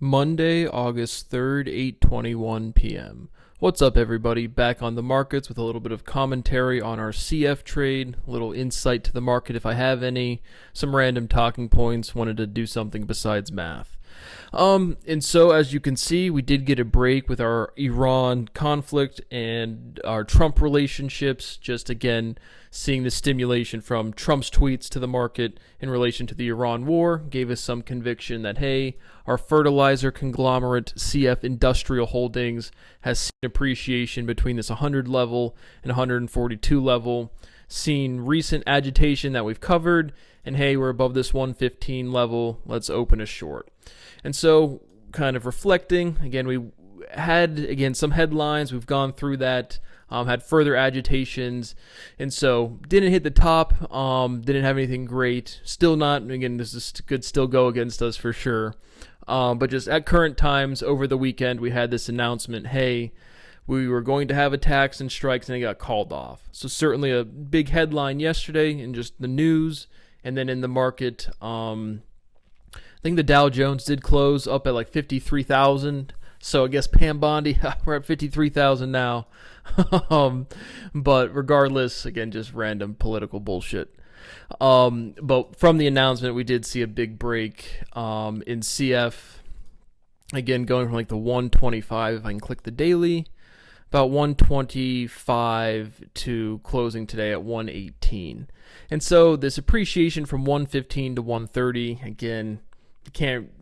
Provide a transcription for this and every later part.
Monday, August 3rd, 8:21 p.m. What's up, everybody? Back on the markets with a little bit of commentary on our CF trade, a little insight to the market if I have any, some random talking points, wanted to do something besides math. And so as you can see, we did get a break with our Iran conflict and our Trump relationships, just again seeing the stimulation from Trump's tweets to the market in relation to the Iran war gave us some conviction that, hey, our fertilizer conglomerate CF Industrial Holdings has seen appreciation between this 100 level and 142 level, seen recent agitation that we've covered, and hey, we're above this 115 level, let's open a short. And so kind of reflecting, again, we had, again, some headlines, we've gone through that, had further agitations, and so didn't hit the top, didn't have anything great, still not, again, could still go against us for sure, but just at current times, over the weekend, we had this announcement, hey, we were going to have attacks and strikes, and it got called off. So certainly a big headline yesterday in just the news, and then in the market, I think the Dow Jones did close up at like 53,000. So I guess Pam Bondi, we're at 53,000 now. But regardless, again, just random political bullshit. But from the announcement, we did see a big break in CF. Again, going from like the 125, if I can click the daily, about 125 to closing today at 118. And so this appreciation from 115 to 130, again,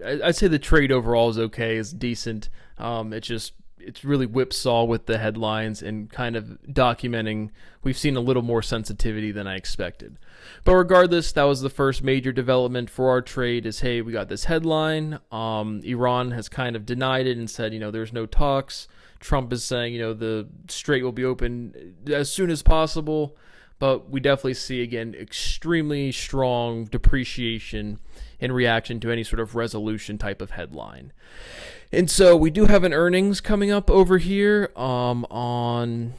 I'd say the trade overall is okay, is decent. It's really whipsaw with the headlines and kind of documenting we've seen a little more sensitivity than I expected. But regardless, that was the first major development for our trade is, hey, we got this headline. Iran has kind of denied it and said, there's no talks. Trump is saying, the strait will be open as soon as possible. But we definitely see, again, extremely strong depreciation in reaction to any sort of resolution type of headline. And so we do have an earnings coming up over here on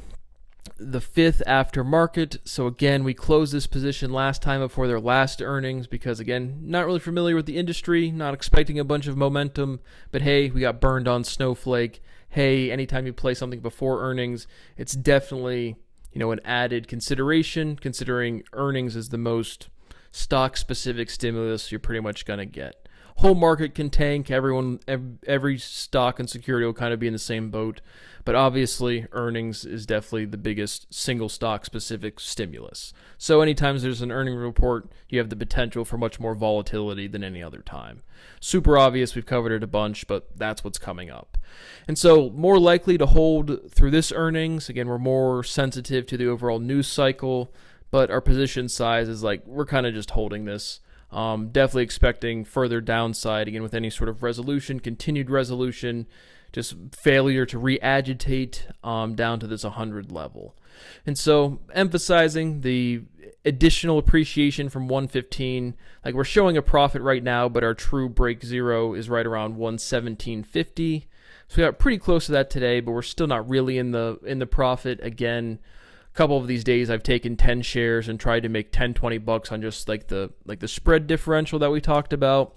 the 5th after market. So again, we closed this position last time before their last earnings because, again, not really familiar with the industry, not expecting a bunch of momentum. But hey, we got burned on Snowflake. Hey, anytime you play something before earnings, it's definitely an added consideration, considering earnings is the most stock-specific stimulus you're pretty much going to get. Whole market can tank. Every stock and security will kind of be in the same boat. But obviously, earnings is definitely the biggest single stock-specific stimulus. So anytime there's an earning report, you have the potential for much more volatility than any other time. Super obvious, we've covered it a bunch, but that's what's coming up. And so more likely to hold through this earnings. Again, we're more sensitive to the overall news cycle, but our position size is like we're kind of just holding this. Definitely expecting further downside, again, with any sort of resolution, continued resolution, just failure to re-agitate down to this 100 level. And so emphasizing the additional appreciation from 115, like we're showing a profit right now, but our true break zero is right around 117.50. So we got pretty close to that today, but we're still not really in the profit. Again, a couple of these days I've taken 10 shares and tried to make 10-20 bucks on just like the spread differential that we talked about.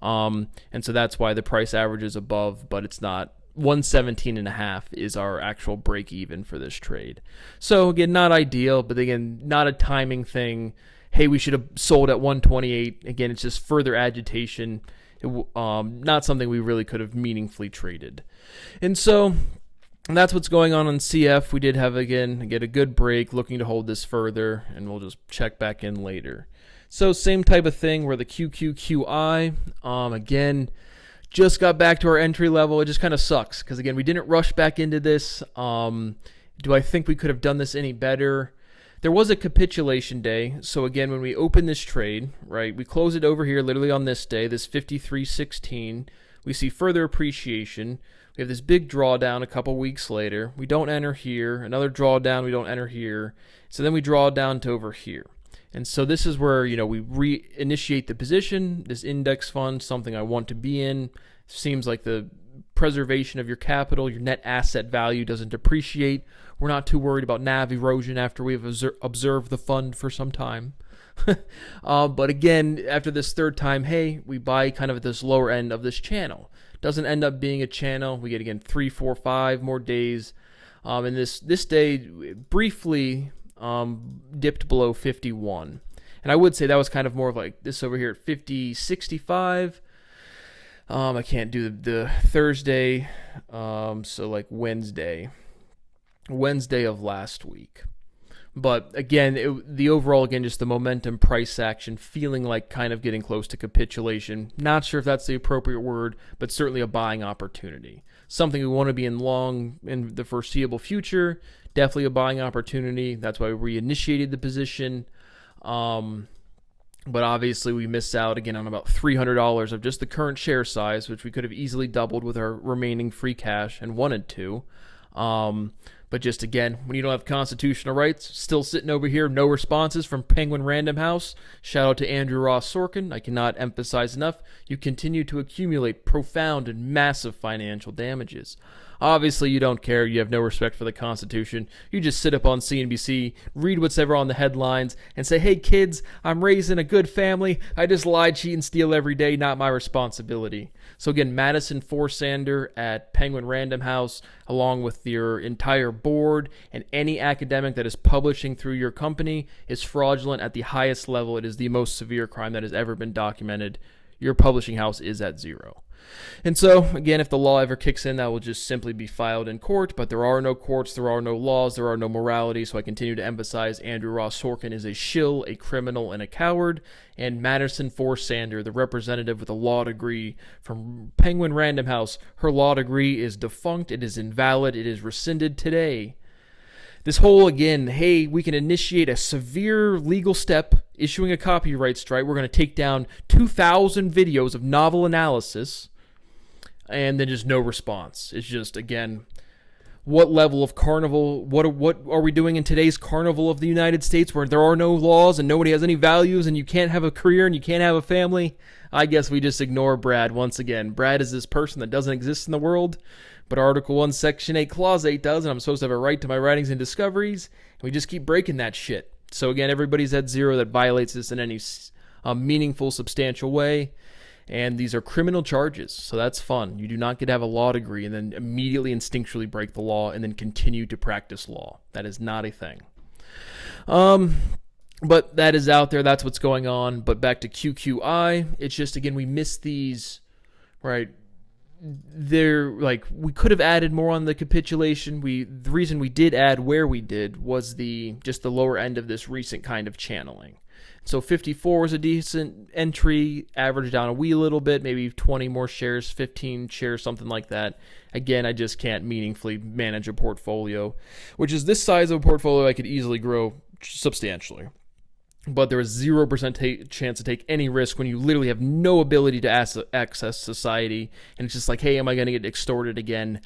And so that's why the price average is above, but it's not. 117.5 is our actual break even for this trade. So again, not ideal, but again, not a timing thing. Hey, we should have sold at 128. Again, it's just further agitation. Not something we really could have meaningfully traded. And so that's what's going on CF. We did have, again, get a good break, looking to hold this further, and we'll just check back in later. So same type of thing where the QQQI, again, just got back to our entry level. It just kind of sucks because, again, we didn't rush back into this. Do I think we could have done this any better? There was a capitulation day. So, again, when we open this trade, right, we close it over here literally on this day, this 53.16. We see further appreciation. We have this big drawdown a couple weeks later. We don't enter here. Another drawdown, we don't enter here. So then we draw down to over here. And so this is where, we reinitiate the position, this index fund, something I want to be in. Seems like the preservation of your capital, your net asset value doesn't depreciate. We're not too worried about NAV erosion after we've observed the fund for some time. But again, after this third time, hey, we buy kind of at this lower end of this channel. doesn't end up being a channel. We get, again, 3, 4, 5 more days. And this day briefly dipped below 51. And I would say that was kind of more of like this over here at 50.65. I can't do the Thursday, so like Wednesday of last week. But again, the overall, again, just the momentum price action feeling like kind of getting close to capitulation. Not sure if that's the appropriate word, but certainly a buying opportunity. Something we want to be in long in the foreseeable future. Definitely a buying opportunity. That's why we reinitiated the position. But obviously we missed out again on about $300 of just the current share size, which we could have easily doubled with our remaining free cash and wanted to. But just again, when you don't have constitutional rights, still sitting over here, no responses from Penguin Random House. Shout out to Andrew Ross Sorkin. I cannot emphasize enough. You continue to accumulate profound and massive financial damages. Obviously, you don't care. You have no respect for the Constitution. You just sit up on CNBC, read what's ever on the headlines, and say, hey, kids, I'm raising a good family. I just lie, cheat, and steal every day. Not my responsibility. So again, Madison Forsander at Penguin Random House, along with your entire board and any academic that is publishing through your company, is fraudulent at the highest level. It is the most severe crime that has ever been documented. Your publishing house is at zero. And so, again, if the law ever kicks in, that will just simply be filed in court, but there are no courts, there are no laws, there are no morality, so I continue to emphasize Andrew Ross Sorkin is a shill, a criminal, and a coward, and Madison Forsander, the representative with a law degree from Penguin Random House, her law degree is defunct, it is invalid, it is rescinded today. This whole, again, hey, we can initiate a severe legal step, issuing a copyright strike. We're going to take down 2,000 videos of novel analysis, and then just no response. It's just, again, what level of carnival, what are we doing in today's carnival of the United States where there are no laws and nobody has any values and you can't have a career and you can't have a family? I guess we just ignore Brad once again. Brad is this person that doesn't exist in the world, but Article 1, Section 8, Clause 8 does, and I'm supposed to have a right to my writings and discoveries, and we just keep breaking that shit. So again, everybody's at zero that violates this in any meaningful, substantial way. And these are criminal charges, so that's fun. You do not get to have a law degree and then immediately instinctually break the law and then continue to practice law. That is not a thing. But that is out there. That's what's going on. But back to QQI, it's just, again, we missed these, right? They're like, we could have added more on the capitulation. The reason we did add where we did was just the lower end of this recent kind of channeling. So 54 was a decent entry, averaged down a wee little bit, maybe 20 more shares, 15 shares, something like that. Again, I just can't meaningfully manage a portfolio, which is this size of a portfolio I could easily grow substantially. But there is 0% chance to take any risk when you literally have no ability to access society. And it's just like, hey, am I going to get extorted again?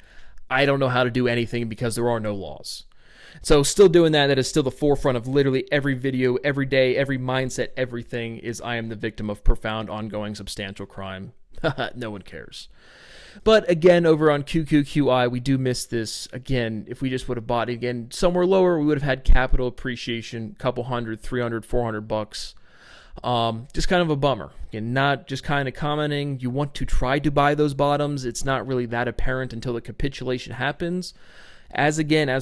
I don't know how to do anything because there are no laws. So still doing that is still the forefront of literally every video, every day, every mindset, everything is I am the victim of profound, ongoing, substantial crime. No one cares. But again, over on QQQI, we do miss this. Again, if we just would have bought it again somewhere lower, we would have had capital appreciation, couple hundred, $300, $400. Just kind of a bummer. Again, not just kind of commenting. You want to try to buy those bottoms. It's not really that apparent until the capitulation happens. As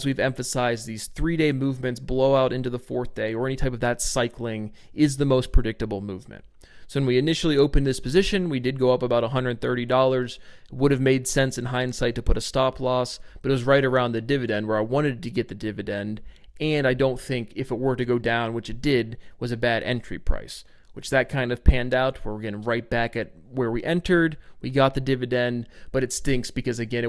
we've emphasized, these 3-day movements, blowout into the 4th day, or any type of that cycling is the most predictable movement. So when we initially opened this position, we did go up about $130. Would have made sense in hindsight to put a stop loss, but it was right around the dividend where I wanted to get the dividend, and I don't think if it were to go down, which it did, was a bad entry price, which that kind of panned out where we're getting right back at where we entered. We got the dividend, but it stinks because, again,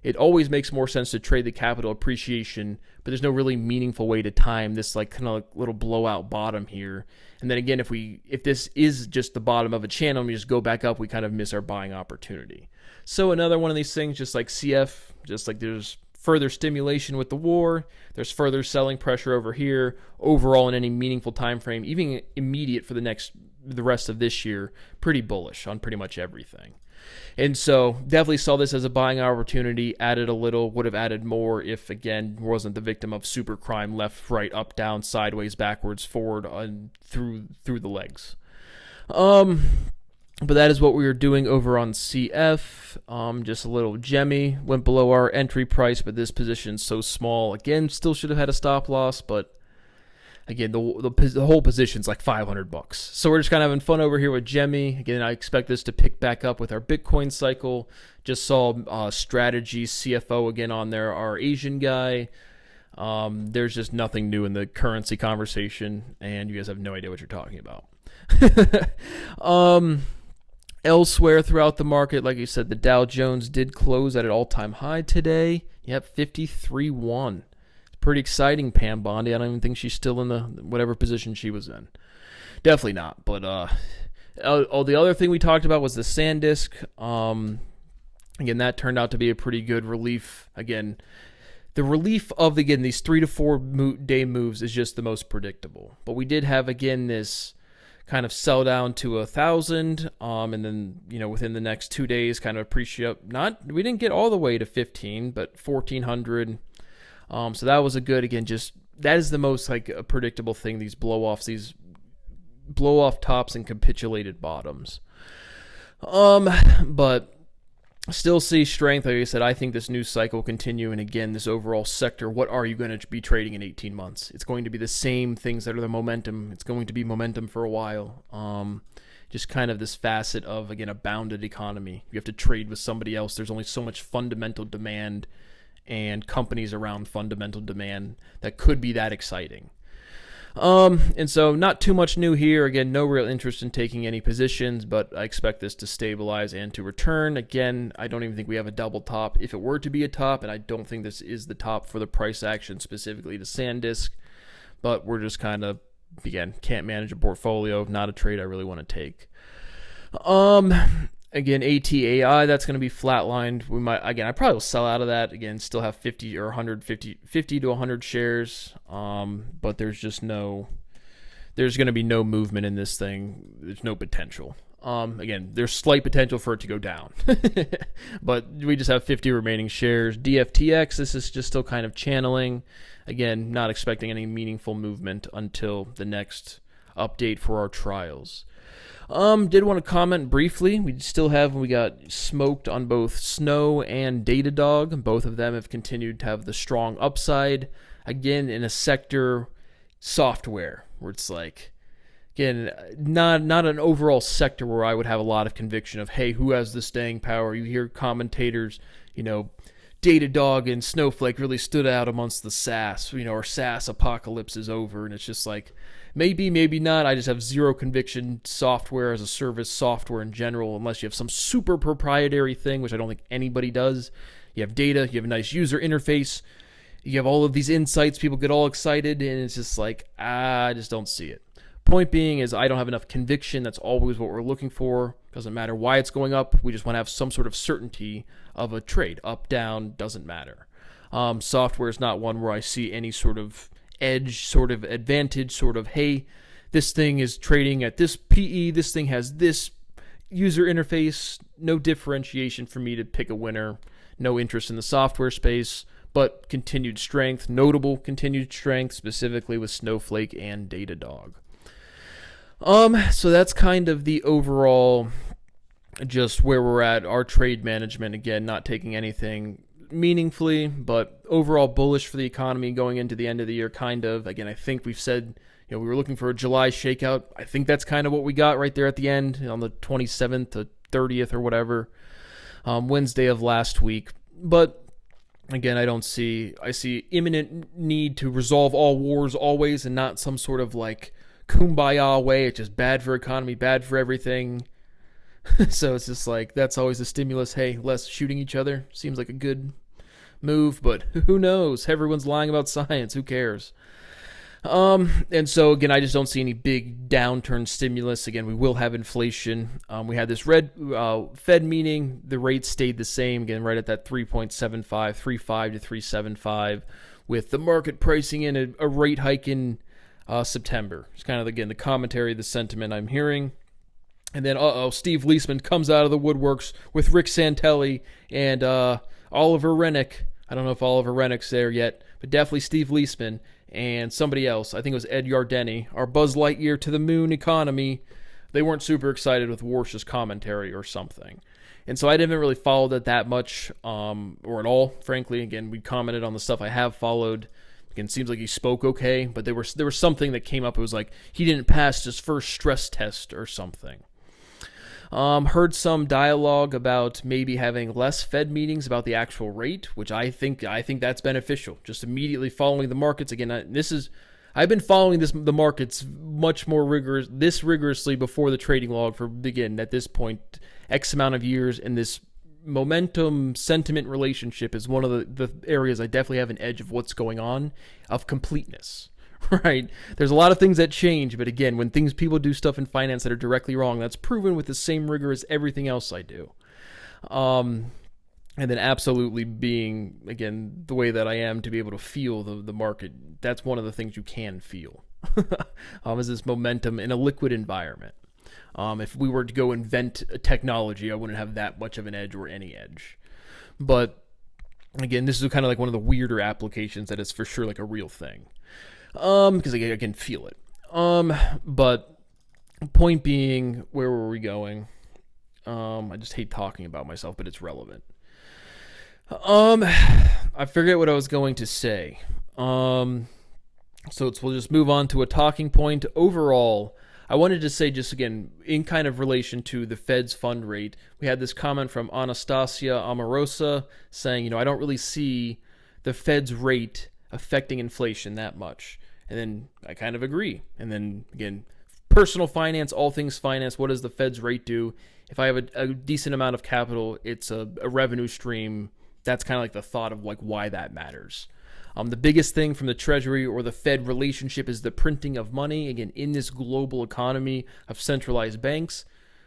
it always makes more sense to trade the capital appreciation, but there's no really meaningful way to time this like kind of like little blowout bottom here. And then again, if this is just the bottom of a channel and we just go back up, we kind of miss our buying opportunity. So another one of these things, just like CF, just like there's further stimulation with the war, there's further selling pressure over here. Overall, in any meaningful time frame, even immediate for the rest of this year, pretty bullish on pretty much everything. And so definitely saw this as a buying opportunity, added a little, would have added more if, again, wasn't the victim of super crime, left, right, up, down, sideways, backwards, forward, through the legs. But that is what we were doing over on CF. Just a little gemmy. Went below our entry price, but this position's so small. Again, still should have had a stop loss, but again, the whole position's like $500. So we're just kind of having fun over here with Gemmy. Again, I expect this to pick back up with our Bitcoin cycle. Just saw Strategy CFO again on there, our Asian guy. There's just nothing new in the currency conversation, and you guys have no idea what you're talking about. Elsewhere throughout the market, like you said, the Dow Jones did close at an all-time high today. Yep, 53.1. Pretty exciting, Pam Bondi. I don't even think she's still in the whatever position she was in. Definitely not. But the other thing we talked about was the SanDisk. Again, that turned out to be a pretty good relief. Again, the relief of these 3 to 4 day moves is just the most predictable. But we did have again this kind of sell down to 1,000, and then within the next 2 days kind of appreciate. We didn't get all the way to 15, but 1,400. So that was a good, again, just that is the most like a predictable thing, these blow off tops and capitulated bottoms. But still see strength. Like I said, I think this news cycle will continue. And again, this overall sector, what are you going to be trading in 18 months? It's going to be the same things that are the momentum. It's going to be momentum for a while. Just kind of this facet of, again, a bounded economy. You have to trade with somebody else. There's only so much fundamental demand and companies around fundamental demand that could be that exciting. And so not too much new here. Again, no real interest in taking any positions, but I expect this to stabilize and to return. Again, I don't even think we have a double top if it were to be a top, and I don't think this is the top for the price action specifically to SanDisk, but we're just kind of, again, can't manage a portfolio, not a trade I really want to take. Again, ATAI, that's going to be flatlined. I probably will sell out of that. Again, still have 50 or 50 to 100 shares. But there's going to be no movement in this thing. There's no potential. Again, there's slight potential for it to go down. But we just have 50 remaining shares. DFTX, this is just still kind of channeling. Again, not expecting any meaningful movement until the next update for our trials. Did want to comment briefly. We got smoked on both Snow and Datadog. Both of them have continued to have the strong upside. Again, in a sector, software, where it's like, again, not an overall sector where I would have a lot of conviction of, hey, who has the staying power? You hear commentators, Datadog and Snowflake really stood out amongst the SaaS, our SaaS apocalypse is over, and it's just like, maybe, maybe not. I just have zero conviction software as a service, software in general, unless you have some super proprietary thing, which I don't think anybody does. You have data, you have a nice user interface, you have all of these insights, people get all excited, and it's just like, I just don't see it. Point being is I don't have enough conviction. That's always what we're looking for. Doesn't matter why it's going up. We just want to have some sort of certainty of a trade. Up, down, doesn't matter. Software is not one where I see any sort of edge, sort of advantage, sort of, hey, this thing is trading at this PE, this thing has this user interface, no differentiation for me to pick a winner, no interest in the software space, but continued strength, notable continued strength, specifically with Snowflake and Datadog. So that's kind of the overall, just where we're at, our trade management, again, not taking anything meaningfully, but overall bullish for the economy going into the end of the year, kind of. Again, I think we've said, we were looking for a July shakeout. I think that's kind of what we got right there at the end on the 27th to 30th or whatever, Wednesday of last week. But again, I see imminent need to resolve all wars always, and not some sort of like kumbaya way. It's just bad for economy, bad for everything. So it's just like, that's always the stimulus. Hey, less shooting each other seems like a good move, but who knows? Everyone's lying about science. Who cares? And so again, I just don't see any big downturn stimulus. Again, we will have inflation. We had this Fed meeting. The rate stayed the same, again, right at that 3.75, 35 to 3.75, with the market pricing in a rate hike in September. It's kind of, again, the commentary, the sentiment I'm hearing. And then, Steve Leisman comes out of the woodworks with Rick Santelli and Oliver Rennick. I don't know if Oliver Rennick's there yet, but definitely Steve Leisman and somebody else. I think it was Ed Yardeni. Our Buzz Lightyear to the moon economy. they weren't super excited with Warsh's commentary or something. And so I didn't really follow that much, or at all, frankly. Again, we commented on the stuff I have followed. Again, it seems like he spoke okay, but there was something that came up. It was like he didn't pass his first stress test or something. Heard some dialogue about maybe having less Fed meetings about the actual rate, which I think that's beneficial. Just immediately following the markets. Again, I've been following the markets much more rigorously before the trading log for begin at this point, X amount of years, and this momentum sentiment relationship is one of the areas I definitely have an edge of what's going on, of completeness. Right? There's a lot of things that change, but again, when people do stuff in finance that are directly wrong, that's proven with the same rigor as everything else I do. And then absolutely being, again, the way that I am to be able to feel the market, that's one of the things you can feel. Is this momentum in a liquid environment. If we were to go invent a technology, I wouldn't have that much of an edge or any edge. But again, this is kind of like one of the weirder applications that is for sure like a real thing. Because I can feel it. But point being, where were we going? I just hate talking about myself, but it's relevant. I forget what I was going to say. We'll just move on to a talking point. Overall, I wanted to say, just again, in kind of relation to the Fed's fund rate, we had this comment from Anastasia Amorosa saying, I don't really see the Fed's rate affecting inflation that much. And then I kind of agree. And then again, personal finance, all things finance, what does the Fed's rate do? If I have a decent amount of capital, it's a revenue stream. That's kind of like the thought of like why that matters. The biggest thing from the Treasury or the Fed relationship is the printing of money, again, in this global economy of centralized banks.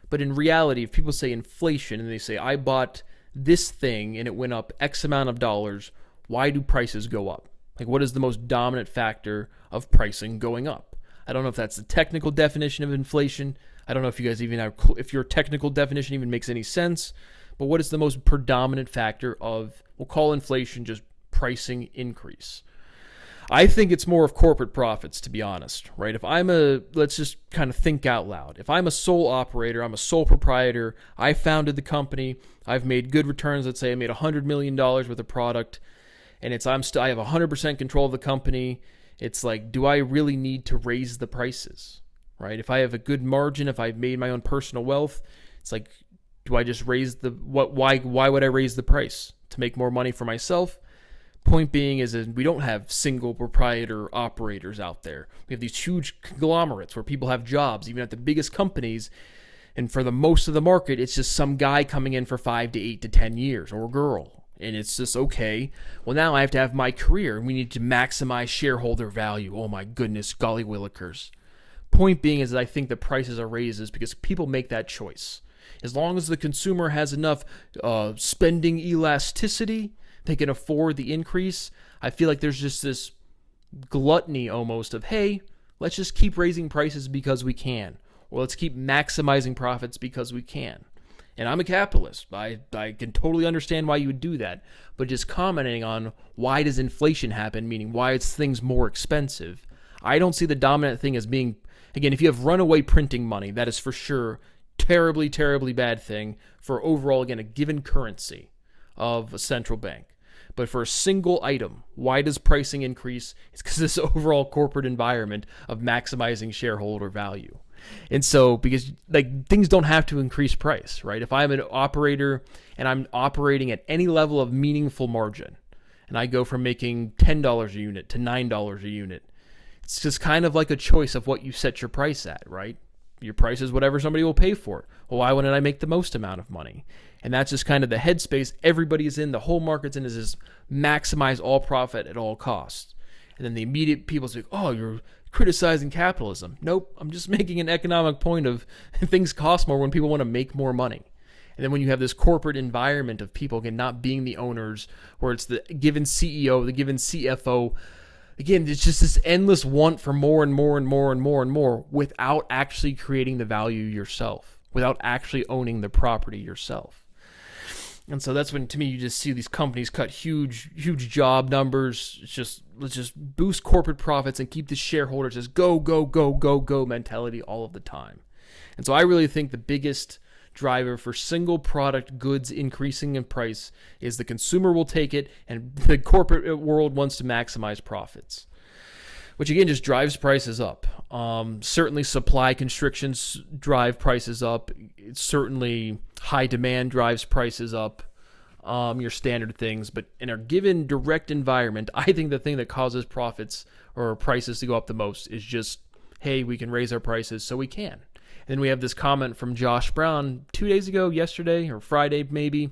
But in reality, if people say inflation and they say, I bought this thing and it went up X amount of dollars, why do prices go up? Like, what is the most dominant factor of pricing going up? I don't know if that's the technical definition of inflation. I don't know if you guys even have, if your technical definition even makes any sense. But what is the most predominant factor of, we'll call inflation just pricing increase? I think it's more of corporate profits, to be honest, right? If let's just kind of think out loud. If I'm a sole operator, I'm a sole proprietor, I founded the company, I've made good returns. Let's say I made $100 million worth of product, and I have 100% control of the company. It's like, do I really need to raise the prices, right? If I have a good margin, if I've made my own personal wealth, it's like, do I just raise why would I raise the price? To make more money for myself? Point being is we don't have single proprietor operators out there. We have these huge conglomerates where people have jobs, even at the biggest companies. And for the most of the market, it's just some guy coming in for 5 to 8 to 10 years, or girl. And it's just, okay, well, now I have to have my career. We need to maximize shareholder value. Oh my goodness, golly willikers. Point being is that I think the prices are raised because people make that choice. As long as the consumer has enough spending elasticity, they can afford the increase. I feel like there's just this gluttony almost of, hey, let's just keep raising prices because we can. Or let's keep maximizing profits because we can. And I'm a capitalist. I can totally understand why you would do that. But just commenting on why does inflation happen, meaning why is things more expensive, I don't see the dominant thing as being, again, if you have runaway printing money, that is for sure terribly, terribly bad thing for overall, again, a given currency of a central bank. But for a single item, why does pricing increase? It's because this overall corporate environment of maximizing shareholder value. And so, because like things don't have to increase price, right? If I'm an operator and I'm operating at any level of meaningful margin, and I go from making $10 a unit to $9 a unit, it's just kind of like a choice of what you set your price at, right? Your price is whatever somebody will pay for it. Well, why wouldn't I make the most amount of money? And that's just kind of the headspace everybody's in, the whole market's in, is just maximize all profit at all costs. And then the immediate people say, oh, you're criticizing capitalism. Nope, I'm just making an economic point of things cost more when people want to make more money. And then when you have this corporate environment of people, again, not being the owners, where it's the given CEO, the given CFO, again, it's just this endless want for more and more and more and more and more without actually creating the value yourself, without actually owning the property yourself. And so that's when, to me, you just see these companies cut huge job numbers. It's just, let's just boost corporate profits and keep the shareholders as go mentality all of the time. And so I really think the biggest driver for single product goods increasing in price is the consumer will take it, and the corporate world wants to maximize profits, which again just drives prices up. Certainly supply constrictions drive prices up. Certainly high demand drives prices up. Your standard things, but in a given direct environment, I think the thing that causes profits or prices to go up the most is just, hey, we can raise our prices, so we can. And then we have this comment from Josh Brown 2 days ago, yesterday or Friday maybe.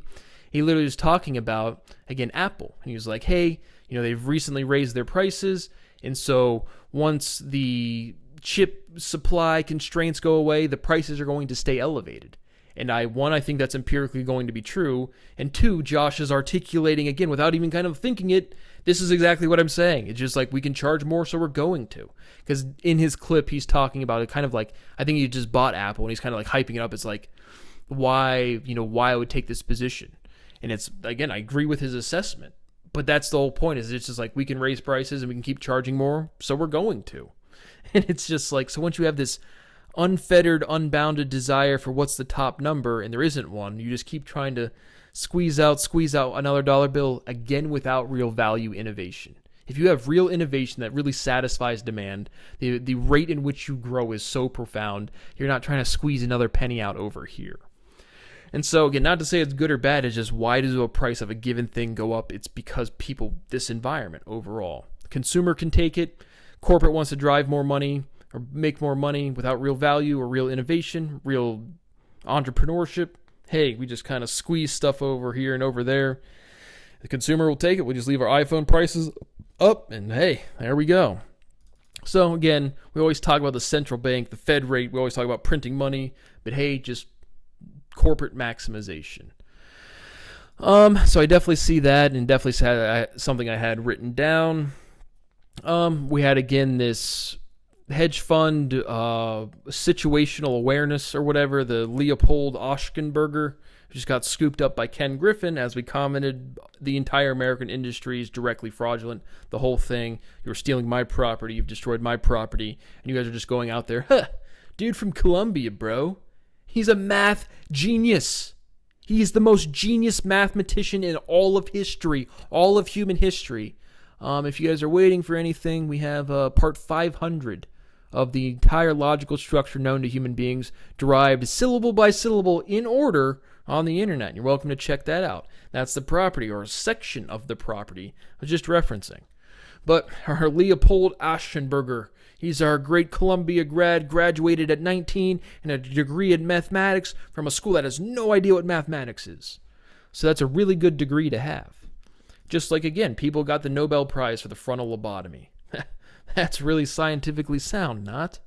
He literally was talking about, again, Apple. And he was like, hey, they've recently raised their prices, and so once the chip supply constraints go away, the prices are going to stay elevated. And I think that's empirically going to be true. And two, Josh is articulating, again, without even kind of thinking it, this is exactly what I'm saying. It's just like, we can charge more, so we're going to. Because in his clip, he's talking about it kind of like, I think he just bought Apple, and he's kind of like hyping it up. It's like, why I would take this position. And it's, again, I agree with his assessment. But that's the whole point, is it's just like, we can raise prices and we can keep charging more, so we're going to. And it's just like, so once you have this unfettered, unbounded desire for what's the top number, and there isn't one, you just keep trying to squeeze out another dollar bill, again, without real value innovation. If you have real innovation that really satisfies demand, the rate in which you grow is so profound, you're not trying to squeeze another penny out over here. And so, again, not to say it's good or bad, it's just, why does the price of a given thing go up? It's because this environment overall. The consumer can take it, corporate wants to drive more money, or make more money without real value or real innovation, real entrepreneurship. Hey, we just kind of squeeze stuff over here and over there. The consumer will take it. We just leave our iPhone prices up, and hey, there we go. So again, we always talk about the central bank, the Fed rate. We always talk about printing money, but hey, just corporate maximization. So I definitely see that, and definitely something I had written down. We had, again, this hedge fund situational awareness or whatever, the Leopold Oschenberger, who just got scooped up by Ken Griffin. As we commented, the entire American industry is directly fraudulent. The whole thing, you're stealing my property, you've destroyed my property, and you guys are just going out there, dude from Columbia, bro. He's a math genius. He's the most genius mathematician in all of history, all of human history. If you guys are waiting for anything, we have part 500 of the entire logical structure known to human beings, derived syllable by syllable in order on the internet. You're welcome to check that out. That's the property, or a section of the property I was just referencing. But our Leopold Aschenberger, he's our great Columbia graduated at 19 and a degree in mathematics from a school that has no idea what mathematics is. So that's a really good degree to have. Just like, again, people got the Nobel Prize for the frontal lobotomy. That's really scientifically sound, not?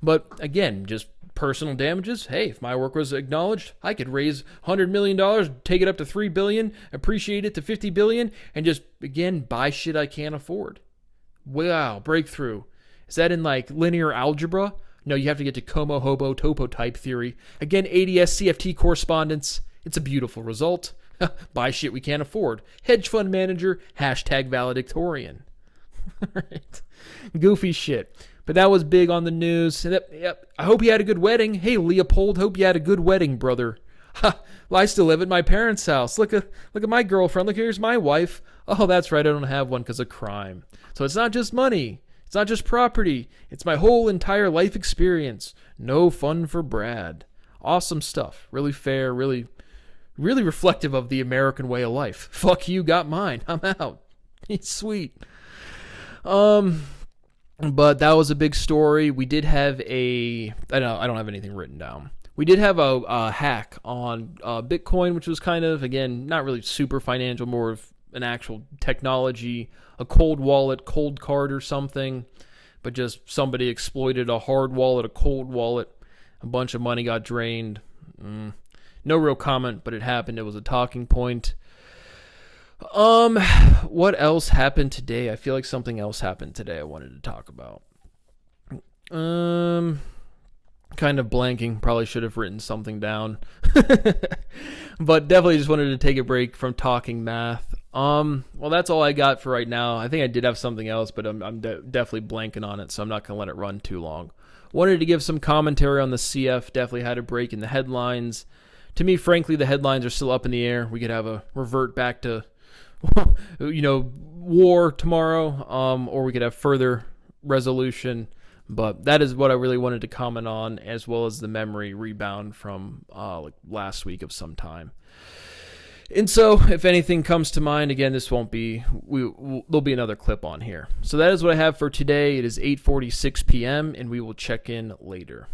But again, just personal damages. Hey, if my work was acknowledged, I could raise $100 million, take it up to $3 billion, appreciate it to $50 billion, and just, again, buy shit I can't afford. Wow, breakthrough. Is that in like linear algebra? No, you have to get to Como, Hobo, Topo type theory. Again, ADS CFT correspondence. It's a beautiful result. Buy shit we can't afford. Hedge fund manager, hashtag valedictorian. Right. Goofy shit. But that was big on the news. Yep. I hope you had a good wedding. Hey, Leopold, hope you had a good wedding, brother. Ha! Well, I still live at my parents' house. Look at my girlfriend. Look, here's my wife. Oh, that's right, I don't have one because of crime. So it's not just money. It's not just property. It's my whole entire life experience. No fun for Brad. Awesome stuff. Really fair, really reflective of the American way of life. Fuck you, got mine. I'm out. It's sweet. But that was a big story. We did have I don't have anything written down. We did have a hack on Bitcoin, which was kind of, again, not really super financial, more of an actual technology, a cold wallet, cold card or something. But just somebody exploited a hard wallet, a cold wallet. A bunch of money got drained. No real comment, but it happened. It was a talking point. What else happened today? I feel like something else happened today I wanted to talk about. Kind of blanking. Probably should have written something down. But definitely just wanted to take a break from talking math. Well, that's all I got for right now. I think I did have something else, but I'm definitely blanking on it, so I'm not going to let it run too long. Wanted to give some commentary on the CF. Definitely had a break in the headlines. To me, frankly, the headlines are still up in the air. We could have a revert back to, war tomorrow, or we could have further resolution. But that is what I really wanted to comment on, as well as the memory rebound from last week of some time. And so, if anything comes to mind, again, this won't be, there'll be another clip on here. So that is what I have for today. It is 8:46 p.m., and we will check in later.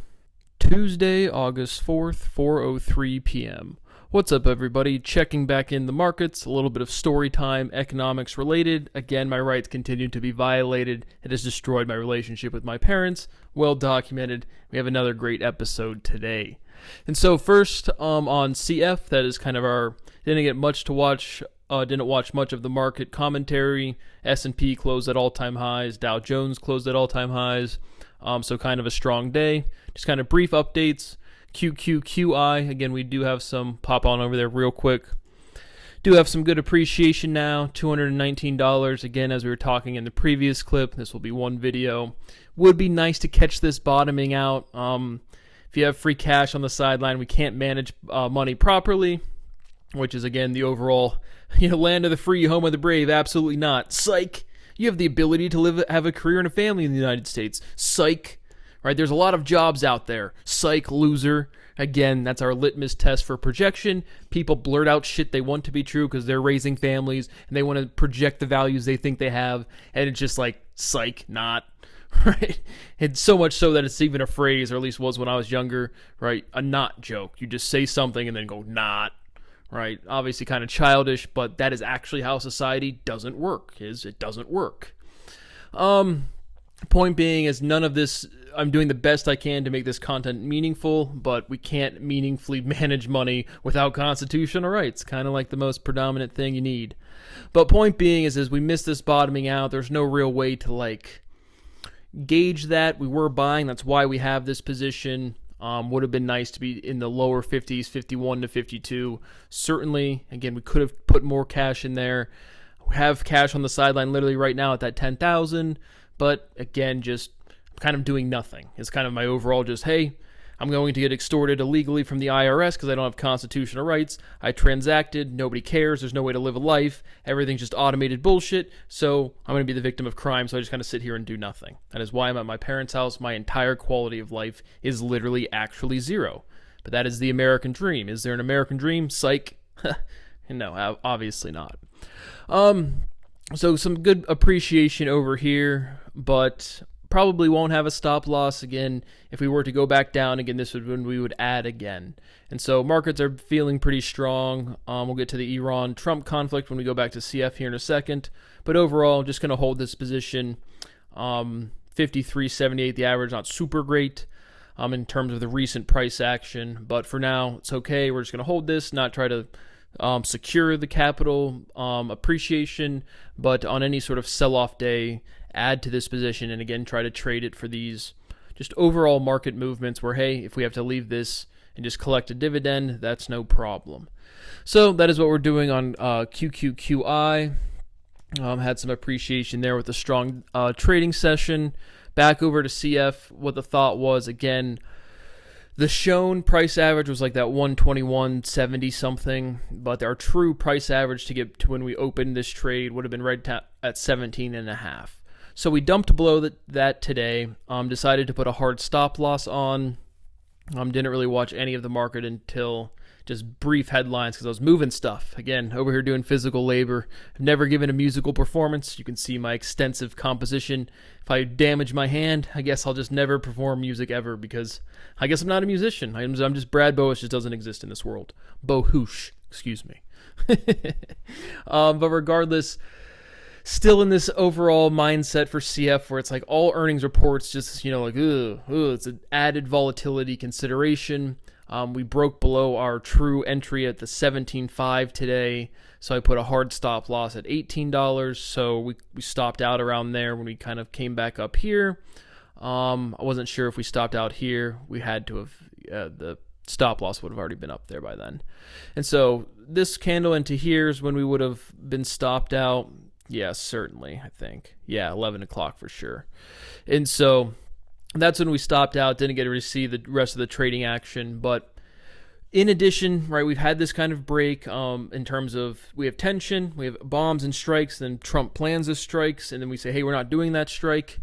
Tuesday, August 4th, 4:03 p.m. What's up, everybody? Checking back in the markets, a little bit of story time, economics related. Again, my rights continue to be violated. It has destroyed my relationship with my parents. Well documented. We have another great episode today. And so first, on CF, that is kind of our, didn't get much to watch, didn't watch much of the market commentary. S&P closed at all-time highs. Dow Jones closed at all-time highs. So kind of a strong day. Just kind of brief updates. QQQI, again, we do have some, pop on over there real quick. Do have some good appreciation now, $219. Again, as we were talking in the previous clip, this will be one video. Would be nice to catch this bottoming out. If you have free cash on the sideline, we can't manage money properly, which is, again, the overall, land of the free, home of the brave. Absolutely not. Psych. You have the ability to have a career and a family in the United States. Psych. Right? There's a lot of jobs out there. Psych, loser. Again, that's our litmus test for projection. People blurt out shit they want to be true because they're raising families and they want to project the values they think they have. And it's just like, psych, not. Right? And so much so that it's even a phrase, or at least was when I was younger, right? A not joke. You just say something and then go, not. Right? Obviously kind of childish, but that is actually how society doesn't work, it doesn't work. Point being is none of this, I'm doing the best I can to make this content meaningful, but we can't meaningfully manage money without constitutional rights, kind of like the most predominant thing you need. But point being is as we miss this bottoming out, there's no real way to gauge that. We were buying, that's why we have this position. Would have been nice to be in the lower 50s, 51 to 52. Certainly, again, we could have put more cash in there. We have cash on the sideline literally right now at that 10,000. But again, just kind of doing nothing. It's kind of my overall just, hey, I'm going to get extorted illegally from the IRS because I don't have constitutional rights. I transacted. Nobody cares. There's no way to live a life. Everything's just automated bullshit. So I'm going to be the victim of crime. So I just kind of sit here and do nothing. That is why I'm at my parents' house. My entire quality of life is literally actually zero. But that is the American dream. Is there an American dream? Psych. No, obviously not. So some good appreciation over here, but probably won't have a stop loss again. If we were to go back down again, this would when we would add again. And so markets are feeling pretty strong. We'll get to the Iran-Trump conflict when we go back to CF here in a second. But overall, just going to hold this position. 53.78, the average, not super great in terms of the recent price action. But for now, it's okay. We're just going to hold this, not try to secure the capital appreciation, but on any sort of sell-off day, add to this position and again try to trade it for these just overall market movements where, hey, if we have to leave this and just collect a dividend, that's no problem. So that is what we're doing on QQQI. Had some appreciation there with a strong trading session. Back over to CF, what the thought was, again, the shown price average was like that 121.70 something, but our true price average to get to when we opened this trade would have been right at 17.5. So we dumped below that today. Decided to put a hard stop loss on. Didn't really watch any of the market until just brief headlines because I was moving stuff. Again, over here doing physical labor. I've never given a musical performance. You can see my extensive composition. If I damage my hand, I guess I'll just never perform music ever because I guess I'm not a musician. I'm just Brad Boas, just doesn't exist in this world. Bohoosh, excuse me. But regardless, still in this overall mindset for CF where it's like all earnings reports just, it's an added volatility consideration. We broke below our true entry at the 17.5 today, so I put a hard stop loss at $18. So we stopped out around there when we kind of came back up here. I wasn't sure if we stopped out here. We had to have the stop loss would have already been up there by then. And so this candle into here is when we would have been stopped out. Yeah, certainly, I think. Yeah, 11 o'clock for sure. And so That's when we stopped out, didn't get to see the rest of the trading action. But in addition, right, we've had this kind of break in terms of we have tension, we have bombs and strikes, then Trump plans his strikes, and then we say, hey, we're not doing that strike.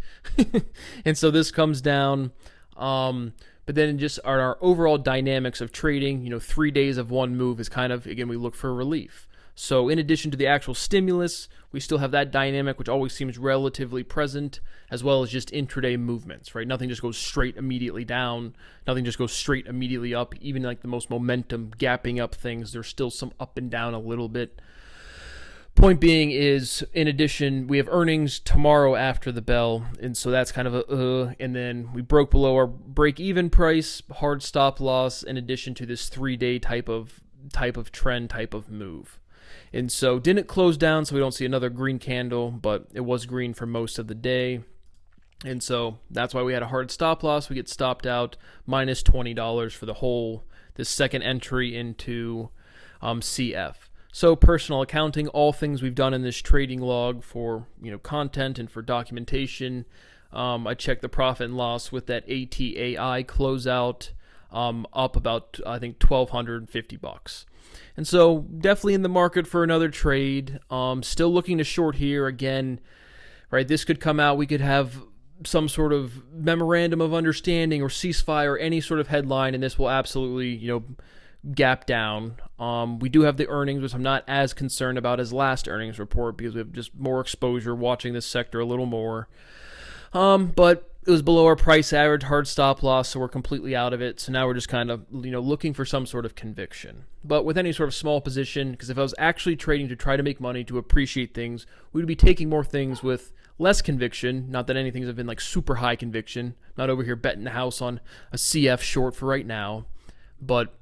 And so this comes down. But then just our overall dynamics of trading, 3 days of one move is kind of, again, we look for relief. So in addition to the actual stimulus, we still have that dynamic, which always seems relatively present, as well as just intraday movements, right? Nothing just goes straight immediately down. Nothing just goes straight immediately up. Even like the most momentum gapping up things, there's still some up and down a little bit. Point being is, in addition, we have earnings tomorrow after the bell, and so that's kind of and then we broke below our break-even price, hard stop loss, in addition to this 3-day type of trend, type of move. And so didn't close down, so we don't see another green candle, but it was green for most of the day. And so that's why we had a hard stop loss. We get stopped out minus $20 for the this second entry into CF. So personal accounting, all things we've done in this trading log for content and for documentation. I checked the profit and loss with that ATAI closeout, up about I think $1,250. And so definitely in the market for another trade. Still looking to short here again. Right, this could come out. We could have some sort of memorandum of understanding or ceasefire or any sort of headline, and this will absolutely gap down. We do have the earnings, which I'm not as concerned about as last earnings report because we have just more exposure watching this sector a little more. But it was below our price average, hard stop loss, so we're completely out of it. So now we're just kind of looking for some sort of conviction. But with any sort of small position, because if I was actually trading to try to make money, to appreciate things, we would be taking more things with less conviction. Not that anything's have been like super high conviction. Not over here betting the house on a CF short for right now. But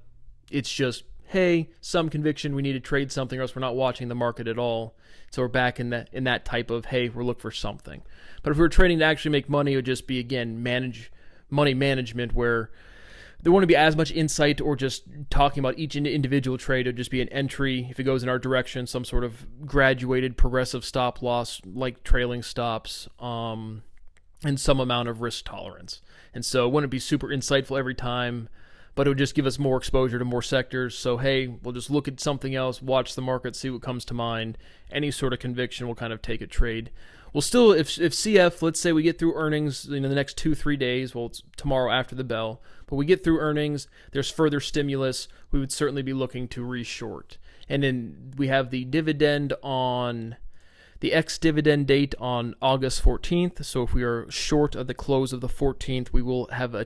it's just, hey, some conviction, we need to trade something or else we're not watching the market at all. So we're back in that type of, hey, we're looking for something. But if we were trading to actually make money, it would just be, again, money management, where there wouldn't be as much insight or just talking about each individual trade. It would just be an entry, if it goes in our direction, some sort of graduated progressive stop loss, like trailing stops, and some amount of risk tolerance. And so it wouldn't be super insightful every time, but it would just give us more exposure to more sectors. So, hey, we'll just look at something else, watch the market, see what comes to mind. Any sort of conviction will kind of take a trade. We'll still, if CF, let's say we get through earnings in the next 2-3 days, well, it's tomorrow after the bell, but we get through earnings, there's further stimulus, we would certainly be looking to reshort. And then we have the dividend on the ex-dividend date on August 14th. So if we are short of the close of the 14th, we will have a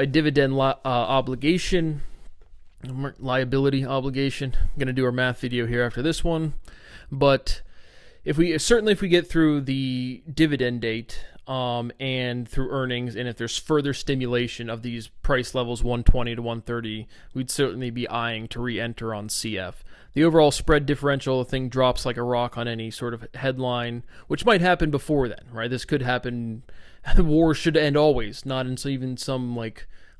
dividend liability obligation. I'm going to do our math video here after this one. But if we get through the dividend date and through earnings, and if there's further stimulation of these price levels 120 to 130, we'd certainly be eyeing to re-enter on CF. The overall spread differential, the thing drops like a rock on any sort of headline, which might happen before then, right? This could happen. War should end always, not until even some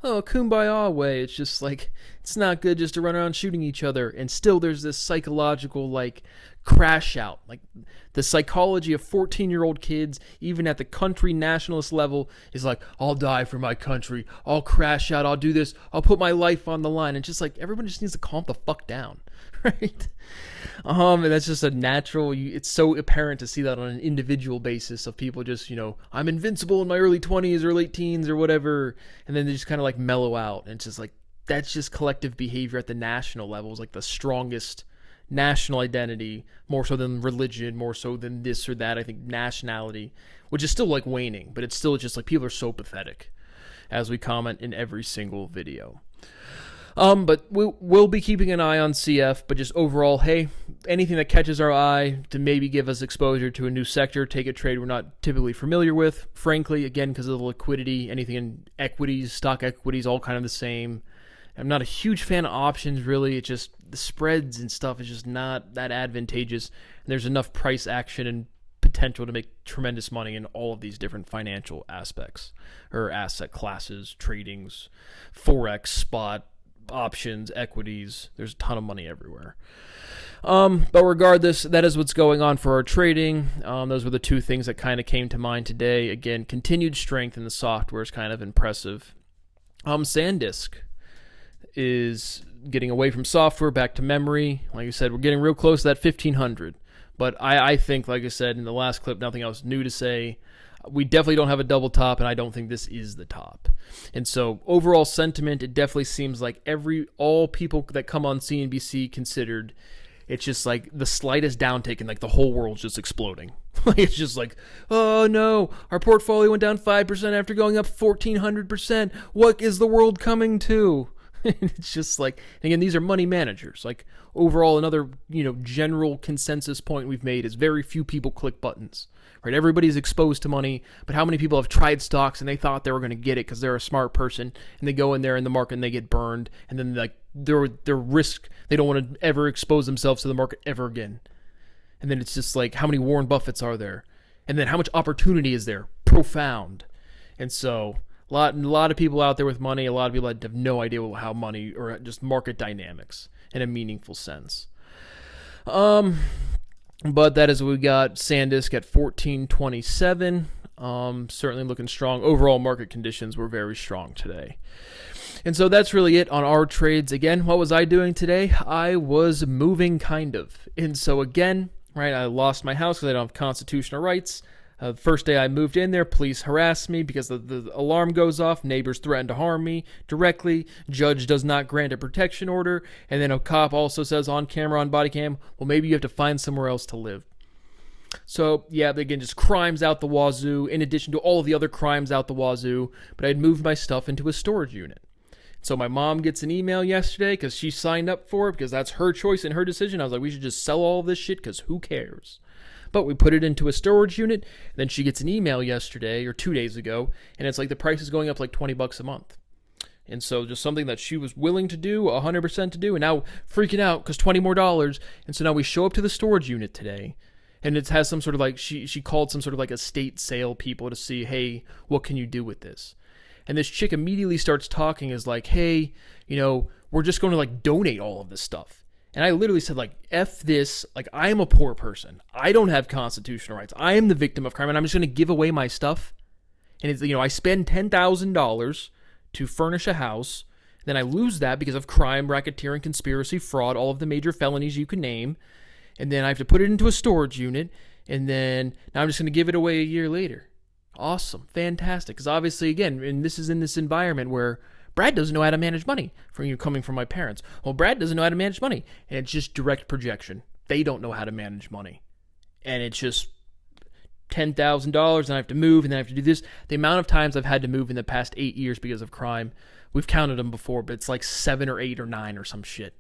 kumbaya way. It's just like, it's not good just to run around shooting each other. And still there's this psychological crash out. Like the psychology of 14-year-old kids, even at the country nationalist level, is like, I'll die for my country. I'll crash out. I'll do this. I'll put my life on the line. And just like, everyone just needs to calm the fuck down. Right? And that's just a natural, it's so apparent to see that on an individual basis of people just, I'm invincible in my early 20s or late teens or whatever. And then they just kind of mellow out. And it's just that's just collective behavior at the national level is the strongest national identity, more so than religion, more so than this or that. I think nationality, which is still waning, but it's still just people are so pathetic, as we comment in every single video. But we'll be keeping an eye on CF, but just overall, hey, anything that catches our eye to maybe give us exposure to a new sector, take a trade we're not typically familiar with. Frankly, again, because of the liquidity, anything in equities, stock equities, all kind of the same. I'm not a huge fan of options, really. It's just the spreads and stuff is just not that advantageous. And there's enough price action and potential to make tremendous money in all of these different financial aspects or asset classes, tradings, forex, spot, options, equities. There's a ton of money everywhere. But regardless, that is what's going on for our trading. Those were the two things that kind of came to mind today. Again, continued strength in the software is kind of impressive. SanDisk is getting away from software back to memory. Like I said, we're getting real close to that 1500. But I think, like I said in the last clip, nothing else new to say. We definitely don't have a double top, and I don't think this is the top. And so overall sentiment, it definitely seems like all people that come on CNBC considered, it's just like the slightest downtake and like the whole world's just exploding. It's just like, oh no, our portfolio went down 5% after going up 1,400%. What is the world coming to? It's just like, again, these are money managers. Like overall, another general consensus point we've made is very few people click buttons. Right? Everybody's exposed to money, but how many people have tried stocks and they thought they were going to get it because they're a smart person, and they go in there in the market and they get burned, and then like their risk, they don't want to ever expose themselves to the market ever again. And then it's just like, how many Warren Buffetts are there? And then how much opportunity is there? Profound. And so a lot of people out there with money, a lot of people that have no idea how money or just market dynamics in a meaningful sense. But that is what we got. SanDisk at 1427. Certainly looking strong. Overall market conditions were very strong today. And so that's really it on our trades. Again, what was I doing today? I was moving, kind of. And so again, right, I lost my house because I don't have constitutional rights. The first day I moved in there, police harassed me because the alarm goes off. Neighbors threaten to harm me directly. Judge does not grant a protection order. And then a cop also says on camera, on body cam, well, maybe you have to find somewhere else to live. So, yeah, again, just crimes out the wazoo, in addition to all of the other crimes out the wazoo. But I had moved my stuff into a storage unit. So my mom gets an email yesterday because she signed up for it because that's her choice and her decision. I was like, we should just sell all this shit because who cares? But we put it into a storage unit. And then she gets an email yesterday or 2 days ago, and it's like the price is going up like $20 a month. And so just something that she was willing to do, 100% to do, and now freaking out because $20 more. And so now we show up to the storage unit today, and it has some sort of like, she called some sort of like estate sale people to see, hey, what can you do with this? And this chick immediately starts talking is like, hey, we're just going to like donate all of this stuff. And I literally said, like, F this, like, I am a poor person. I don't have constitutional rights. I am the victim of crime, and I'm just going to give away my stuff. And it's, I spend $10,000 to furnish a house, then I lose that because of crime, racketeering, conspiracy, fraud, all of the major felonies you can name, and then I have to put it into a storage unit, and then now I'm just going to give it away a year later. Awesome. Fantastic. Because obviously, again, and this is in this environment where Brad doesn't know how to manage money from coming from my parents. Well, Brad doesn't know how to manage money. And it's just direct projection. They don't know how to manage money. And it's just $10,000 and I have to move and then I have to do this. The amount of times I've had to move in the past 8 years because of crime, we've counted them before, but it's like 7 or 8 or 9 or some shit.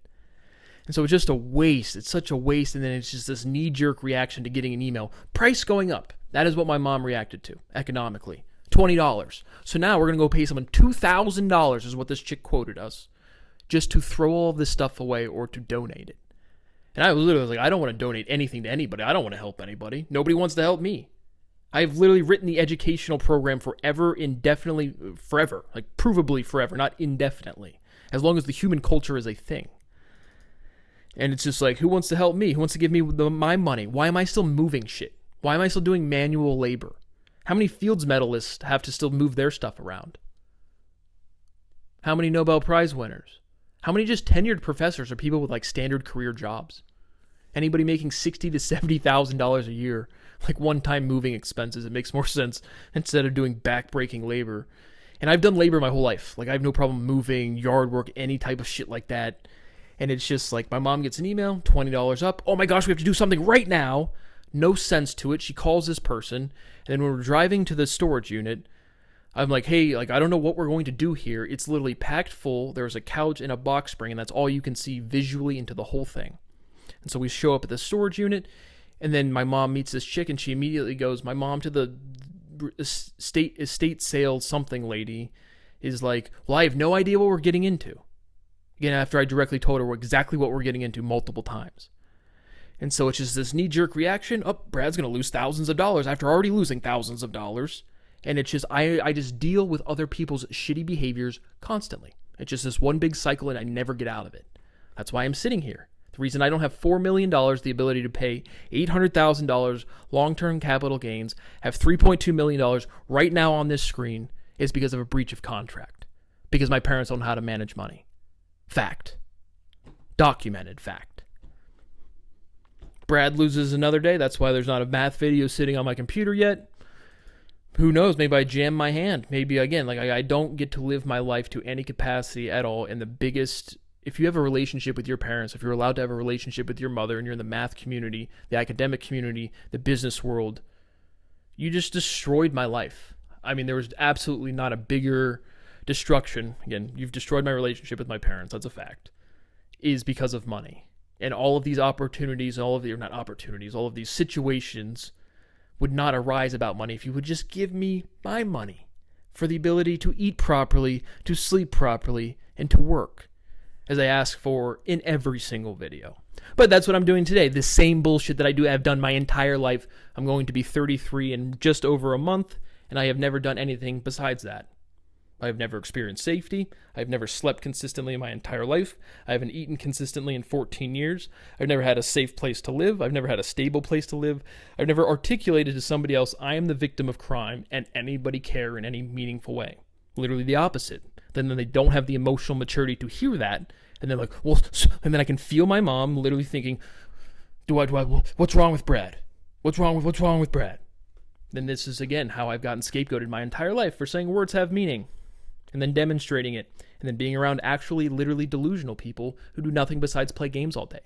And so it's just a waste. It's such a waste. And then it's just this knee-jerk reaction to getting an email. Price going up. That is what my mom reacted to economically. $20. So now we're going to go pay someone $2,000 is what this chick quoted us just to throw all of this stuff away or to donate it. And I was literally like, I don't want to donate anything to anybody. I don't want to help anybody. Nobody wants to help me. I've literally written the educational program forever, indefinitely, forever. Like provably forever, not indefinitely. As long as the human culture is a thing. And it's just like, who wants to help me? Who wants to give me my money? Why am I still moving shit? Why am I still doing manual labor? How many Fields medalists have to still move their stuff around? How many Nobel Prize winners? How many just tenured professors are people with like standard career jobs? Anybody making $60,000 to $70,000 a year, like one-time moving expenses? It makes more sense instead of doing back-breaking labor. And I've done labor my whole life. Like I have no problem moving, yard work, any type of shit like that. And it's just like my mom gets an email, $20 up. Oh my gosh, we have to do something right now. No sense to it. She calls this person. And then when we're driving to the storage unit, I'm like, hey, like I don't know what we're going to do here. It's literally packed full. There's a couch and a box spring, and that's all you can see visually into the whole thing. And so we show up at the storage unit, and then my mom meets this chick, and she immediately goes, my mom to the estate sale something lady is like, well, I have no idea what we're getting into. Again, after I directly told her exactly what we're getting into multiple times. And so it's just this knee-jerk reaction. Oh, Brad's going to lose thousands of dollars after already losing thousands of dollars. And it's just, I just deal with other people's shitty behaviors constantly. It's just this one big cycle and I never get out of it. That's why I'm sitting here. The reason I don't have $4 million, the ability to pay $800,000 long-term capital gains, have $3.2 million right now on this screen, is because of a breach of contract. Because my parents don't know how to manage money. Fact. Documented fact. Brad loses another day. That's why there's not a math video sitting on my computer yet. Who knows? Maybe I jam my hand. Maybe, again, like I don't get to live my life to any capacity at all. And the biggest... If you have a relationship with your parents, if you're allowed to have a relationship with your mother and you're in the math community, the academic community, the business world, you just destroyed my life. I mean, there was absolutely not a bigger destruction. Again, you've destroyed my relationship with my parents. That's a fact. Is because of money. And all of these opportunities, all of these situations would not arise about money if you would just give me my money for the ability to eat properly, to sleep properly, and to work, as I ask for in every single video. But that's what I'm doing today. The same bullshit that I've done my entire life. I'm going to be 33 in just over a month, and I have never done anything besides that. I have never experienced safety. I've never slept consistently in my entire life. I haven't eaten consistently in 14 years. I've never had a safe place to live. I've never had a stable place to live. I've never articulated to somebody else, I am the victim of crime, and anybody care in any meaningful way. Literally the opposite. Then they don't have the emotional maturity to hear that, and they're like, well, and then I can feel my mom literally thinking, what's wrong with Brad? What's wrong with Brad? Then this is, again, how I've gotten scapegoated my entire life for saying words have meaning, and then demonstrating it, and then being around actually literally delusional people who do nothing besides play games all day.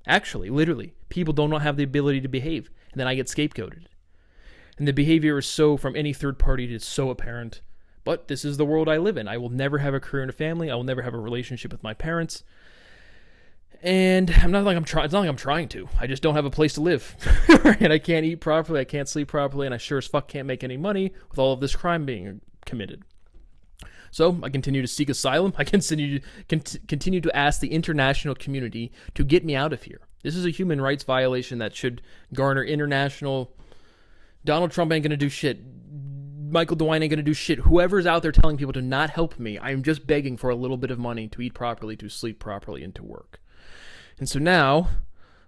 Actually, literally, people do not have the ability to behave, and then I get scapegoated. And the behavior is so, from any third party, it's so apparent. But this is the world I live in. I will never have a career and a family. I will never have a relationship with my parents. And it's not like I'm trying to. I just don't have a place to live. And I can't eat properly. I can't sleep properly. And I sure as fuck can't make any money with all of this crime being committed. So I continue to seek asylum. I continue to ask the international community to get me out of here. This is a human rights violation that should garner international... Donald Trump ain't going to do shit. Michael DeWine ain't going to do shit. Whoever's out there telling people to not help me, I am just begging for a little bit of money to eat properly, to sleep properly, and to work. And so now,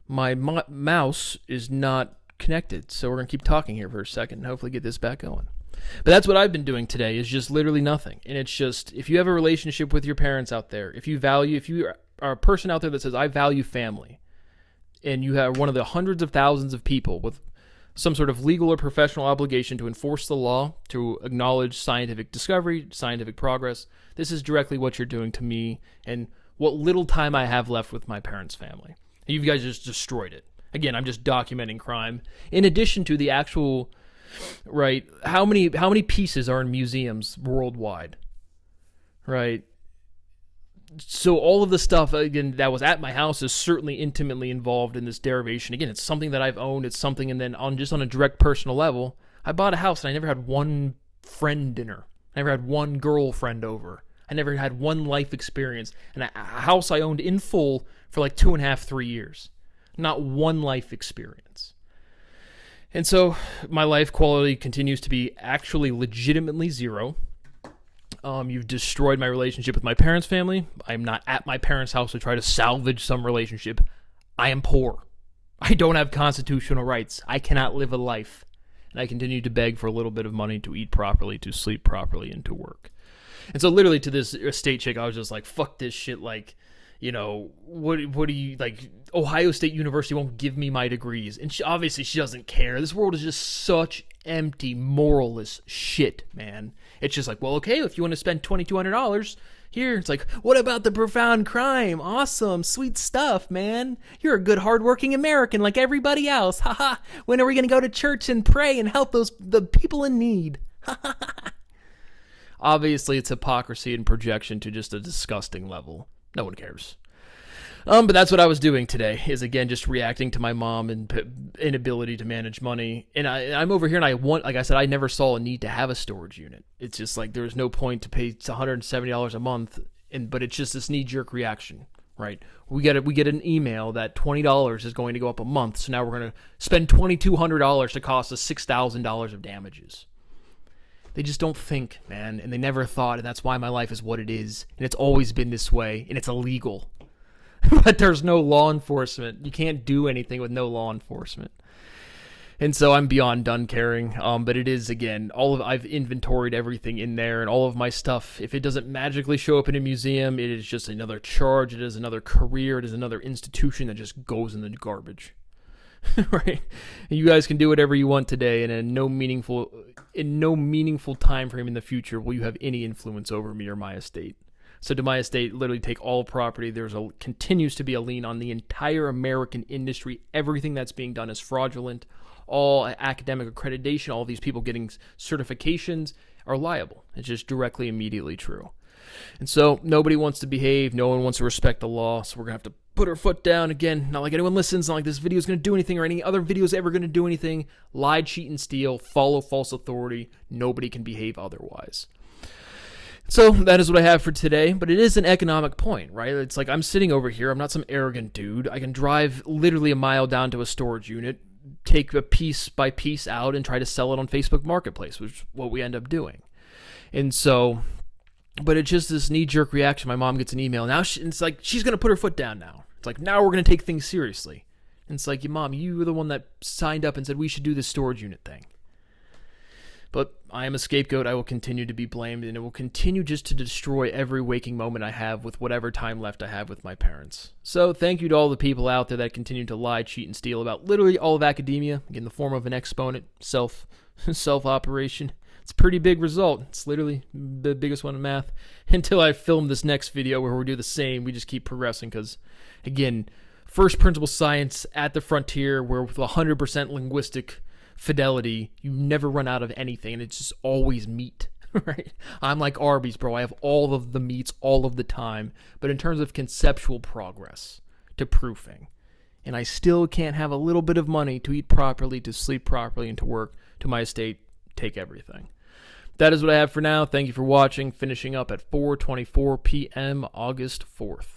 my mouse is not connected. So we're going to keep talking here for a second and hopefully get this back going. But that's what I've been doing today, is just literally nothing. And it's just, if you have a relationship with your parents out there, if you are a person out there that says, I value family, and you have one of the hundreds of thousands of people with some sort of legal or professional obligation to enforce the law, to acknowledge scientific discovery, scientific progress, this is directly what you're doing to me and what little time I have left with my parents' family. You guys just destroyed it. Again, I'm just documenting crime. In addition to the actual, right, how many pieces are in museums worldwide, right? So all of the stuff, again, that was at my house is certainly intimately involved in this derivation. Again, it's something that I've owned. It's something, and then on a direct personal level, I bought a house and I never had one friend dinner. I never had one girlfriend over. I never had one life experience. And a house I owned in full for like 2.5, 3 years. Not one life experience. And so my life quality continues to be actually legitimately zero. You've destroyed my relationship with my parents' family. I'm not at my parents' house to try to salvage some relationship. I am poor. I don't have constitutional rights. I cannot live a life. And I continue to beg for a little bit of money to eat properly, to sleep properly, and to work. And so literally to this estate chick, I was just like, fuck this shit. Like, you know, what do you, like, Ohio State University won't give me my degrees. And obviously she doesn't care. This world is just such empty, moralless shit, man. It's just like, well, okay, if you want to spend $2,200 here, it's like, what about the profound crime? Awesome, sweet stuff, man. You're a good, hardworking American like everybody else. Haha. When are we going to go to church and pray and help the people in need? Obviously, it's hypocrisy and projection to just a disgusting level. No one cares. But that's what I was doing today, is again just reacting to my mom and inability to manage money. And I'm over here, and like I said, I never saw a need to have a storage unit. It's just like there's no point to pay $170 a month, but it's just this knee-jerk reaction, right? We get an email that $20 is going to go up a month, so now we're going to spend $2,200 to cost us $6,000 of damages. They just don't think, man, and they never thought, and that's why my life is what it is, and it's always been this way, and it's illegal. but there's no law enforcement. You can't do anything with no law enforcement. And so I'm beyond done caring. But it is, again, I've inventoried everything in there, and all of my stuff. If it doesn't magically show up in a museum, it is just another charge. It is another career. It is another institution that just goes in the garbage. Right? And you guys can do whatever you want today, and in no meaningful time frame in the future will you have any influence over me or my estate. So to my estate, literally take all property. Continues to be a lien on the entire American industry. Everything that's being done is fraudulent. All academic accreditation, all these people getting certifications are liable. It's just directly, immediately true. And so nobody wants to behave. No one wants to respect the law. So we're going to have to put our foot down again. Not like anyone listens. Not like this video is going to do anything or any other video is ever going to do anything. Lie, cheat, and steal. Follow false authority. Nobody can behave otherwise. So that is what I have for today, but it is an economic point, right? It's like I'm sitting over here. I'm not some arrogant dude. I can drive literally a mile down to a storage unit, take a piece by piece out, and try to sell it on Facebook Marketplace, which is what we end up doing. And so, but it's just this knee-jerk reaction. My mom gets an email. Now it's like she's going to put her foot down now. It's like, now we're going to take things seriously. And it's like, your mom, you were the one that signed up and said we should do this storage unit thing. But I am a scapegoat. I will continue to be blamed, and it will continue just to destroy every waking moment I have with whatever time left I have with my parents. So thank you to all the people out there that continue to lie, cheat, and steal about literally all of academia in the form of an exponent, self-operation. It's a pretty big result. It's literally the biggest one in math. Until I film this next video where we do the same, we just keep progressing because, again, first principle science at the frontier where with 100% linguistic fidelity, you never run out of anything, and it's just always meat, right? I'm like Arby's, bro. I have all of the meats all of the time, but in terms of conceptual progress to proofing, and I still can't have a little bit of money to eat properly, to sleep properly, and to work, to my estate, take everything. That is what I have for now. Thank you for watching. Finishing up at 4:24 p.m. August 4th.